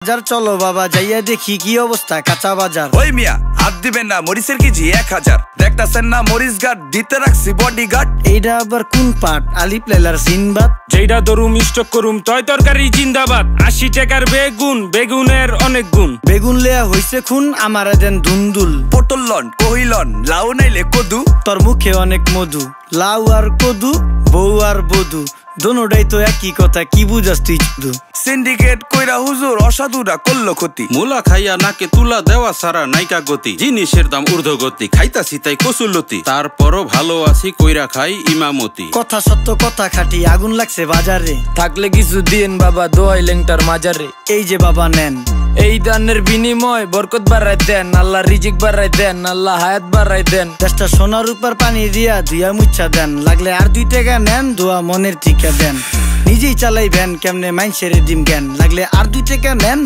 বাজার, চলো বাবা যাইয়া দেখি কি অবস্থা কাঁচা বাজার। ওই মিয়া হাত দিবেন না, মরিচের কেজি 1000। দেখতাছেন না মরিচ গার্ড দিতে রাখছি বডিগার্ড। এইটা আবার কোন পাট? আলিফ লাইলার সিনবাদ। যেইটা দরুম স্টক করুম তয় তরকারি জিন্দাবাদ। 80 টাকার বেগুন, বেগুনের অনেক গুণ। বেগুন লেয়া হইছে খুন, আমারে দেন দুন্দুল। পটল লন, কহিলন, লাউ নাইলে কদু। তোর মুখে অনেক মধু, লাউ আর কদু, বউ আর বধু, দোনোটাই তো একই কথা, কি বুঝাস তুই শুধু? সিন্ডিকেট কইরা হুজুর অসাধুরা করলো ক্ষতি। মুলা খাইয়া নাকে তুলা দেওয়া সারা নাইকা গতি। জিনিসের দাম ঊর্ধ্বগতি, খাইতাছি তাই কসুলতি। তারপরও ভালো আছি কইরা খাই ইমামতি। কথা সত্য কথা খাঁটি, আগুন লাগছে বাজারে। থাকলে কিছু দিন বাবা, দোয়াই লেংটার মাজারে। এই যে বাবা নেন, এই দানের বিনিময় বরকত বাড়াই দেন, আল্লাহ রিজিক বাড়াই দেন, আল্লাহ হায়াত বাড়াই দেন। দেশটা সোনার উপর পানি দিয়া ধুইয়া মুচ্ছা দেন, লাগলে আর 2 টাকা নেন, দোয়া মনের ঠিকা দেন। নিজেই চালাই ভ্যান, কেমনে মাইনসেরে দিম জ্ঞান, লাগলে আর 2 টাকা নেন।